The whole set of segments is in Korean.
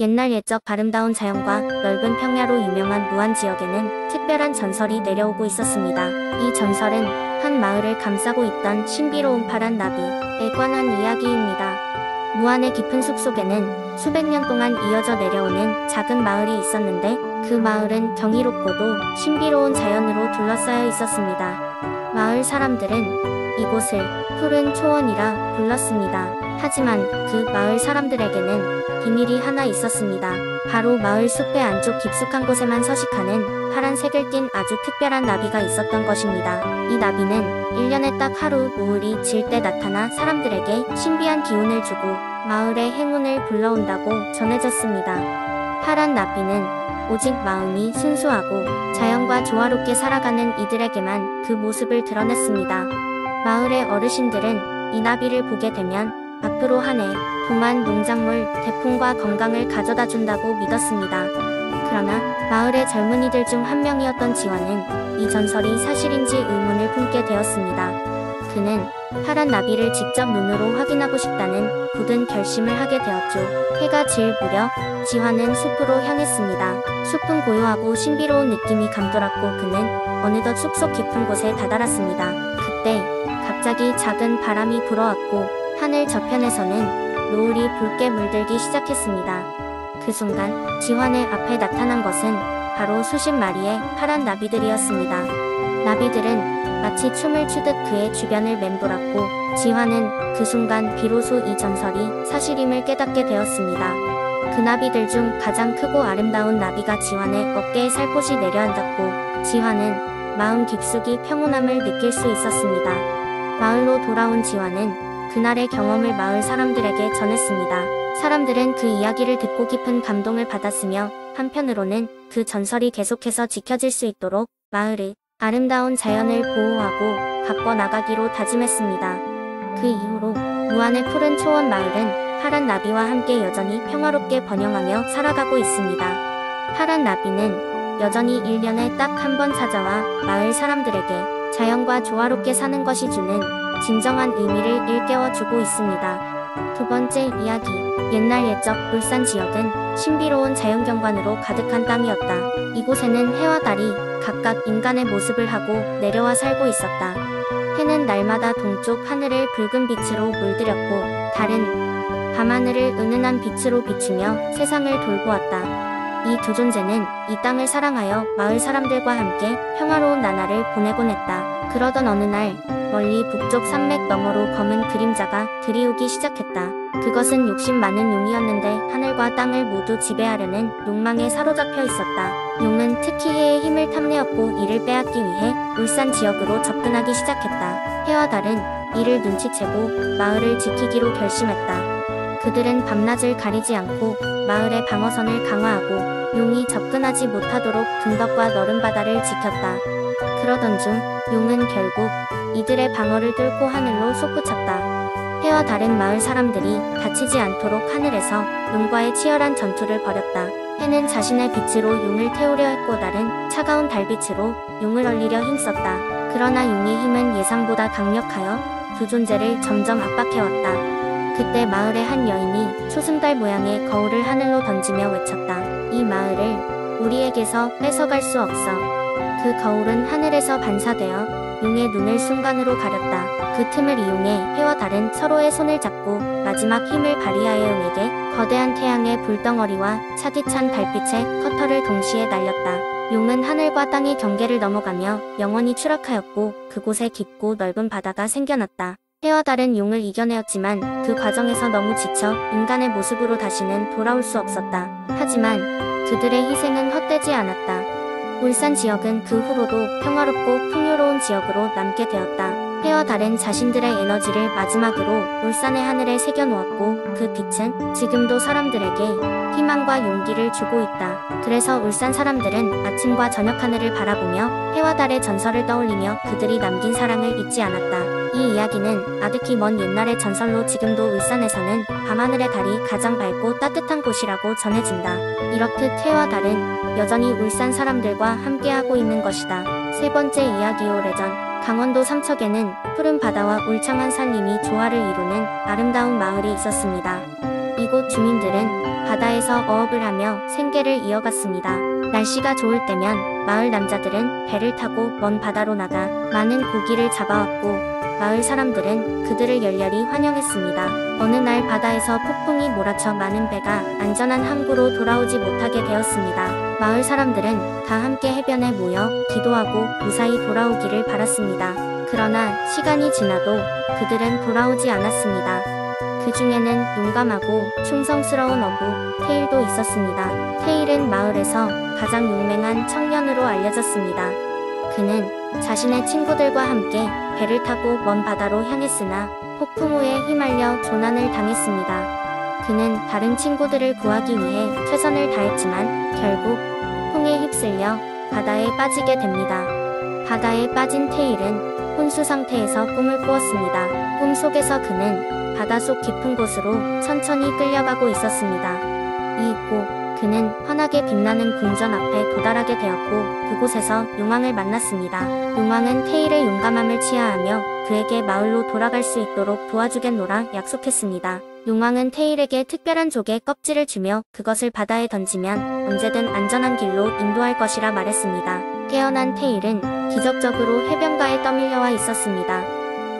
옛날 옛적 아름다운 자연과 넓은 평야로 유명한 무안 지역에는 특별한 전설이 내려오고 있었습니다. 이 전설은 한 마을을 감싸고 있던 신비로운 파란 나비에 관한 이야기입니다. 무안의 깊은 숲속에는 수백 년 동안 이어져 내려오는 작은 마을이 있었는데 그 마을은 경이롭고도 신비로운 자연으로 둘러싸여 있었습니다. 마을 사람들은 이곳을 푸른 초원이라 불렀습니다. 하지만 그 마을 사람들에게는 비밀이 하나 있었습니다. 바로 마을 숲의 안쪽 깊숙한 곳에만 서식하는 파란색을 띤 아주 특별한 나비가 있었던 것입니다. 이 나비는 1년에 딱 하루 노을이 질 때 나타나 사람들에게 신비한 기운을 주고 마을의 행운을 불러온다고 전해졌습니다. 파란 나비는 오직 마음이 순수하고 자연과 조화롭게 살아가는 이들에게만 그 모습을 드러냈습니다. 마을의 어르신들은 이 나비를 보게 되면 앞으로 한 해 동안 농작물, 대풍과 건강을 가져다 준다고 믿었습니다. 그러나 마을의 젊은이들 중 한 명이었던 지화는 이 전설이 사실인지 의문을 품게 되었습니다. 그는 파란 나비를 직접 눈으로 확인하고 싶다는 굳은 결심을 하게 되었죠. 해가 질 무렵 지화는 숲으로 향했습니다. 숲은 고요하고 신비로운 느낌이 감돌았고 그는 어느덧 숲속 깊은 곳에 다다랐습니다. 그때 갑자기 작은 바람이 불어왔고 하늘 저편에서는 노을이 붉게 물들기 시작했습니다. 그 순간 지환의 앞에 나타난 것은 바로 수십 마리의 파란 나비들이었습니다. 나비들은 마치 춤을 추듯 그의 주변을 맴돌았고 지환은 그 순간 비로소 이 전설이 사실임을 깨닫게 되었습니다. 그 나비들 중 가장 크고 아름다운 나비가 지환의 어깨에 살포시 내려앉았고 지환은 마음 깊숙이 평온함을 느낄 수 있었습니다. 마을로 돌아온 지환은 그날의 경험을 마을 사람들에게 전했습니다. 사람들은 그 이야기를 듣고 깊은 감동을 받았으며 한편으로는 그 전설이 계속해서 지켜질 수 있도록 마을의 아름다운 자연을 보호하고 가꿔 나가기로 다짐했습니다. 그 이후로 무안의 푸른 초원 마을은 파란 나비와 함께 여전히 평화롭게 번영하며 살아가고 있습니다. 파란 나비는 여전히 1년에 딱 한 번 찾아와 마을 사람들에게 자연과 조화롭게 사는 것이 주는 진정한 의미를 일깨워주고 있습니다. 두 번째 이야기. 옛날 옛적 울산 지역은 신비로운 자연경관으로 가득한 땅이었다. 이곳에는 해와 달이 각각 인간의 모습을 하고 내려와 살고 있었다. 해는 날마다 동쪽 하늘을 붉은 빛으로 물들였고 달은 밤하늘을 은은한 빛으로 비추며 세상을 돌보았다. 이 두 존재는 이 땅을 사랑하여 마을 사람들과 함께 평화로운 나날을 보내곤 했다. 그러던 어느 날 멀리 북쪽 산맥 너머로 검은 그림자가 들이오기 시작했다. 그것은 욕심 많은 용이었는데 하늘과 땅을 모두 지배하려는 욕망에 사로잡혀 있었다. 용은 특히 해의 힘을 탐내었고 이를 빼앗기 위해 울산 지역으로 접근하기 시작했다. 해와 달은 이를 눈치채고 마을을 지키기로 결심했다. 그들은 밤낮을 가리지 않고 마을의 방어선을 강화하고 용이 접근하지 못하도록 둔덕과 너른 바다를 지켰다. 그러던 중 용은 결국 이들의 방어를 뚫고 하늘로 솟구쳤다. 해와 달은 마을 사람들이 다치지 않도록 하늘에서 용과의 치열한 전투를 벌였다. 해는 자신의 빛으로 용을 태우려 했고 달은 차가운 달빛으로 용을 얼리려 힘썼다. 그러나 용의 힘은 예상보다 강력하여 두 존재를 점점 압박해왔다. 그때 마을의 한 여인이 초승달 모양의 거울을 하늘로 던지며 외쳤다. 이 마을을 우리에게서 뺏어갈 수 없어. 그 거울은 하늘에서 반사되어 용의 눈을 순간으로 가렸다. 그 틈을 이용해 해와 달은 서로의 손을 잡고 마지막 힘을 발휘하여 용에게 거대한 태양의 불덩어리와 차디찬 달빛의 커터를 동시에 날렸다. 용은 하늘과 땅의 경계를 넘어가며 영원히 추락하였고 그곳에 깊고 넓은 바다가 생겨났다. 해와 달은 용을 이겨내었지만 그 과정에서 너무 지쳐 인간의 모습으로 다시는 돌아올 수 없었다. 하지만 그들의 희생은 헛되지 않았다. 울산 지역은 그 후로도 평화롭고 풍요로운 지역으로 남게 되었다. 해와 달은 자신들의 에너지를 마지막으로 울산의 하늘에 새겨놓았고 그 빛은 지금도 사람들에게 희망과 용기를 주고 있다. 그래서 울산 사람들은 아침과 저녁 하늘을 바라보며 해와 달의 전설을 떠올리며 그들이 남긴 사랑을 잊지 않았다. 이 이야기는 아득히 먼 옛날의 전설로 지금도 울산에서는 밤하늘의 달이 가장 밝고 따뜻한 곳이라고 전해진다. 이렇듯 해와 달은 여전히 울산 사람들과 함께하고 있는 것이다. 세 번째 이야기. 오래전 강원도 삼척에는 푸른 바다와 울창한 산림이 조화를 이루는 아름다운 마을이 있었습니다. 이 이곳 주민들은 바다에서 어업을 하며 생계를 이어갔습니다. 날씨가 좋을 때면 마을 남자들은 배를 타고 먼 바다로 나가 많은 고기를 잡아왔고 마을 사람들은 그들을 열렬히 환영했습니다. 어느 날 바다에서 폭풍이 몰아쳐 많은 배가 안전한 항구로 돌아오지 못하게 되었습니다. 마을 사람들은 다 함께 해변에 모여 기도하고 무사히 돌아오기를 바랐습니다. 그러나 시간이 지나도 그들은 돌아오지 않았습니다. 그 중에는 용감하고 충성스러운 어부 테일도 있었습니다. 테일은 마을에서 가장 용맹한 청년으로 알려졌습니다. 그는 자신의 친구들과 함께 배를 타고 먼 바다로 향했으나 폭풍 후에 휘말려 조난을 당했습니다. 그는 다른 친구들을 구하기 위해 최선을 다했지만 결국 폭풍에 휩쓸려 바다에 빠지게 됩니다. 바다에 빠진 테일은 혼수 상태에서 꿈을 꾸었습니다. 꿈 속에서 그는 바닷속 깊은 곳으로 천천히 끌려가고 있었습니다. 이윽고 그는 환하게 빛나는 궁전 앞에 도달하게 되었고 그곳에서 용왕을 만났습니다. 용왕은 테일의 용감함을 치하하며 그에게 마을로 돌아갈 수 있도록 도와주겠노라 약속했습니다. 용왕은 테일에게 특별한 조개 껍질을 주며 그것을 바다에 던지면 언제든 안전한 길로 인도할 것이라 말했습니다. 깨어난 테일은 기적적으로 해변가에 떠밀려와 있었습니다.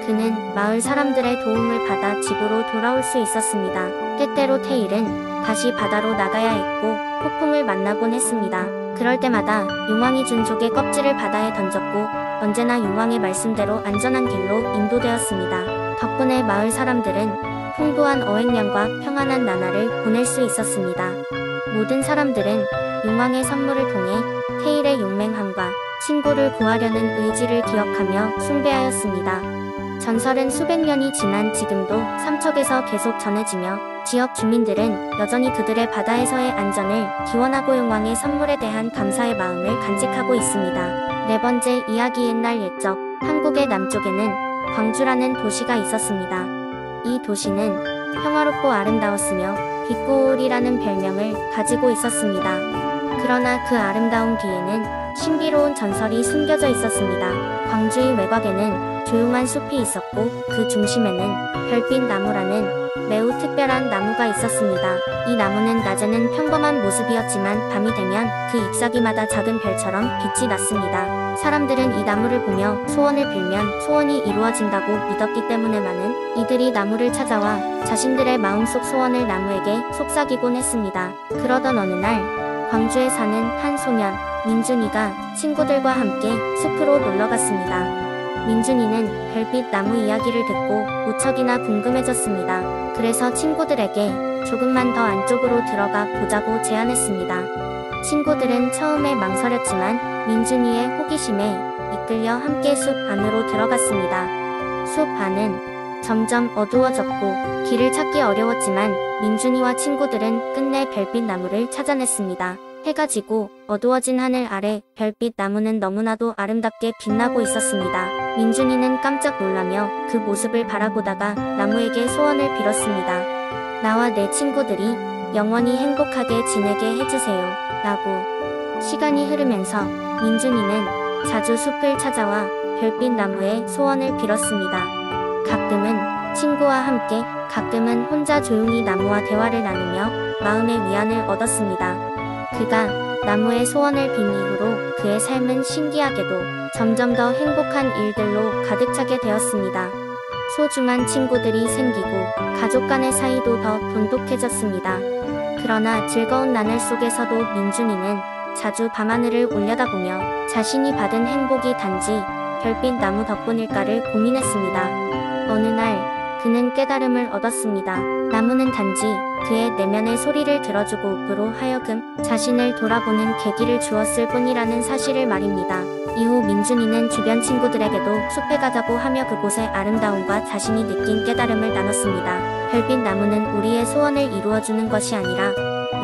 그는 마을 사람들의 도움을 받아 집으로 돌아올 수 있었습니다. 때때로 테일은 다시 바다로 나가야 했고 폭풍을 만나곤 했습니다. 그럴 때마다 용왕이 준 조개 껍질을 바다에 던졌고 언제나 용왕의 말씀대로 안전한 길로 인도되었습니다. 덕분에 마을 사람들은 풍부한 어획량과 평안한 나날을 보낼 수 있었습니다. 모든 사람들은 용왕의 선물을 통해 테일의 용맹함과 친구를 구하려는 의지를 기억하며 숭배하였습니다. 전설은 수백 년이 지난 지금도 삼척에서 계속 전해지며 지역 주민들은 여전히 그들의 바다에서의 안전을 기원하고 용왕의 선물에 대한 감사의 마음을 간직하고 있습니다. 네 번째 이야기. 옛날 옛적 한국의 남쪽에는 광주라는 도시가 있었습니다. 이 도시는 평화롭고 아름다웠으며 빛고울이라는 별명을 가지고 있었습니다. 그러나 그 아름다움 뒤에는 신비로운 전설이 숨겨져 있었습니다. 광주의 외곽에는 조용한 숲이 있었고 그 중심에는 별빛 나무라는 매우 특별한 나무가 있었습니다. 이 나무는 낮에는 평범한 모습이었지만 밤이 되면 그 잎사귀마다 작은 별처럼 빛이 났습니다. 사람들은 이 나무를 보며 소원을 빌면 소원이 이루어진다고 믿었기 때문에 많은 이들이 나무를 찾아와 자신들의 마음속 소원을 나무에게 속삭이곤 했습니다. 그러던 어느 날 광주에 사는 한 소년 민준이가 친구들과 함께 숲으로 놀러갔습니다. 민준이는 별빛 나무 이야기를 듣고 무척이나 궁금해졌습니다. 그래서 친구들에게 조금만 더 안쪽으로 들어가 보자고 제안했습니다. 친구들은 처음에 망설였지만 민준이의 호기심에 이끌려 함께 숲 안으로 들어갔습니다. 숲 안은 점점 어두워졌고 길을 찾기 어려웠지만 민준이와 친구들은 끝내 별빛 나무를 찾아냈습니다. 해가 지고 어두워진 하늘 아래 별빛 나무는 너무나도 아름답게 빛나고 있었습니다. 민준이는 깜짝 놀라며 그 모습을 바라보다가 나무에게 소원을 빌었습니다. 나와 내 친구들이 영원히 행복하게 지내게 해주세요. 라고. 시간이 흐르면서 민준이는 자주 숲을 찾아와 별빛 나무에 소원을 빌었습니다. 가끔은 친구와 함께, 가끔은 혼자 조용히 나무와 대화를 나누며 마음의 위안을 얻었습니다. 그가 나무의 소원을 빈 이후로 그의 삶은 신기하게도 점점 더 행복한 일들로 가득 차게 되었습니다. 소중한 친구들이 생기고 가족 간의 사이도 더 돈독해졌습니다. 그러나 즐거운 나날 속에서도 민준이는 자주 밤하늘을 올려다보며 자신이 받은 행복이 단지 별빛 나무 덕분일까를 고민했습니다. 어느 날 그는 깨달음을 얻었습니다. 나무는 단지 그의 내면의 소리를 들어주고 그로 하여금 자신을 돌아보는 계기를 주었을 뿐이라는 사실을 말입니다. 이후 민준이는 주변 친구들에게도 숲에 가자고 하며 그곳의 아름다움과 자신이 느낀 깨달음을 나눴습니다. 별빛 나무는 우리의 소원을 이루어주는 것이 아니라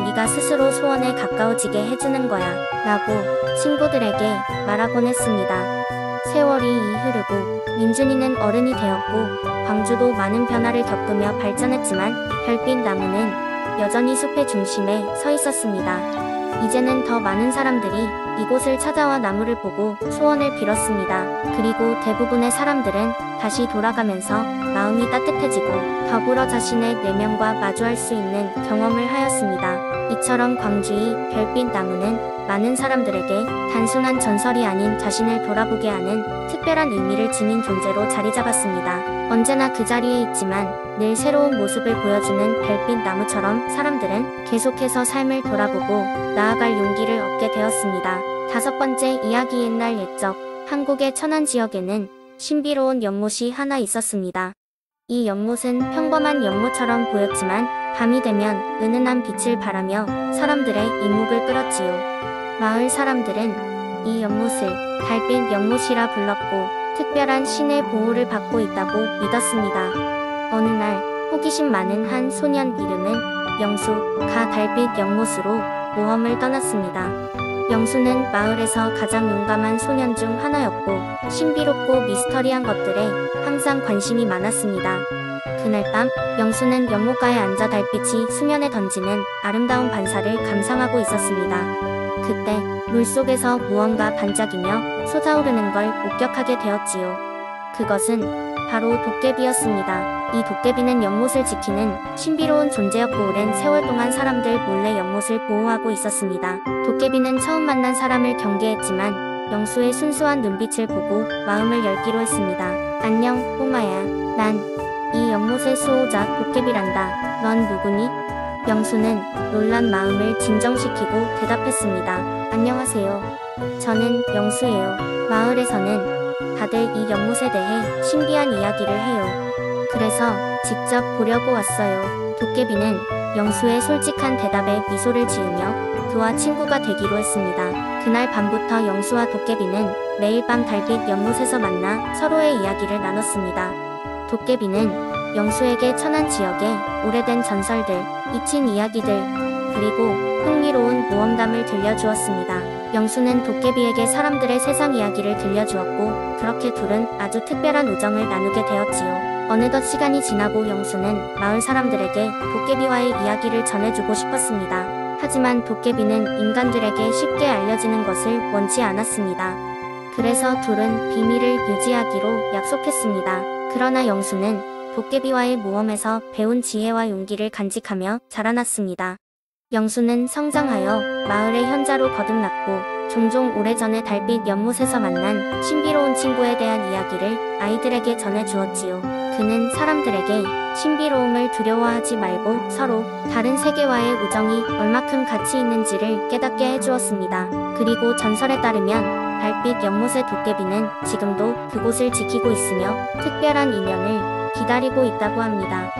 우리가 스스로 소원에 가까워지게 해주는 거야 라고 친구들에게 말하곤 했습니다. 세월이 흐르고 민준이는 어른이 되었고 광주도 많은 변화를 겪으며 발전했지만 별빛 나무는 여전히 숲의 중심에 서 있었습니다. 이제는 더 많은 사람들이 이곳을 찾아와 나무를 보고 소원을 빌었습니다. 그리고 대부분의 사람들은 다시 돌아가면서 마음이 따뜻해지고 더불어 자신의 내면과 마주할 수 있는 경험을 하였습니다. 이처럼 광주의 별빛 나무는 많은 사람들에게 단순한 전설이 아닌 자신을 돌아보게 하는 특별한 의미를 지닌 존재로 자리 잡았습니다. 언제나 그 자리에 있지만 늘 새로운 모습을 보여주는 별빛 나무처럼 사람들은 계속해서 삶을 돌아보고 나아갈 용기를 얻게 되었습니다. 5번째 이야기. 옛날 옛적 한국의 천안 지역에는 신비로운 연못이 하나 있었습니다. 이 연못은 평범한 연못처럼 보였지만 밤이 되면 은은한 빛을 발하며 사람들의 이목을 끌었지요. 마을 사람들은 이 연못을 달빛 연못이라 불렀고 특별한 신의 보호를 받고 있다고 믿었습니다. 어느 날 호기심 많은 한 소년 이름은 영수가 달빛 연못으로 모험을 떠났습니다. 영수는 마을에서 가장 용감한 소년 중 하나였고 신비롭고 미스터리한 것들에 항상 관심이 많았습니다. 그날 밤 영수는 연못가에 앉아 달빛이 수면에 던지는 아름다운 반사를 감상하고 있었습니다. 그때 물속에서 무언가 반짝이며 솟아오르는 걸 목격하게 되었지요. 그것은 바로 도깨비였습니다. 이 도깨비는 연못을 지키는 신비로운 존재였고 오랜 세월 동안 사람들 몰래 연못을 보호하고 있었습니다. 도깨비는 처음 만난 사람을 경계했지만 영수의 순수한 눈빛을 보고 마음을 열기로 했습니다. 안녕, 꼬마야. 난 이 연못의 수호자 도깨비란다. 넌 누구니? 영수는 놀란 마음을 진정시키고 대답했습니다. 안녕하세요. 저는 영수예요. 마을에서는 다들 이 연못에 대해 신비한 이야기를 해요. 그래서 직접 보려고 왔어요. 도깨비는 영수의 솔직한 대답에 미소를 지으며 그와 친구가 되기로 했습니다. 그날 밤부터 영수와 도깨비는 매일 밤 달빛 연못에서 만나 서로의 이야기를 나눴습니다. 도깨비는 영수에게 천안 지역의 오래된 전설들, 잊힌 이야기들, 그리고 흥미로운 모험담을 들려주었습니다. 영수는 도깨비에게 사람들의 세상 이야기를 들려주었고 그렇게 둘은 아주 특별한 우정을 나누게 되었지요. 어느덧 시간이 지나고 영수는 마을 사람들에게 도깨비와의 이야기를 전해주고 싶었습니다. 하지만 도깨비는 인간들에게 쉽게 알려지는 것을 원치 않았습니다. 그래서 둘은 비밀을 유지하기로 약속했습니다. 그러나 영수는 도깨비와의 모험에서 배운 지혜와 용기를 간직하며 자라났습니다. 영수는 성장하여 마을의 현자로 거듭났고 종종 오래전에 달빛 연못에서 만난 신비로운 친구에 대한 이야기를 아이들에게 전해주었지요. 그는 사람들에게 신비로움을 두려워하지 말고 서로 다른 세계와의 우정이 얼마큼 가치 있는지를 깨닫게 해주었습니다. 그리고 전설에 따르면 달빛 연못의 도깨비는 지금도 그곳을 지키고 있으며 특별한 인연을 기다리고 있다고 합니다.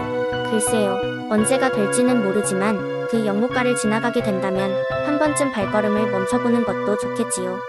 글쎄요, 언제가 될지는 모르지만 그 연못가를 지나가게 된다면 한 번쯤 발걸음을 멈춰보는 것도 좋겠지요.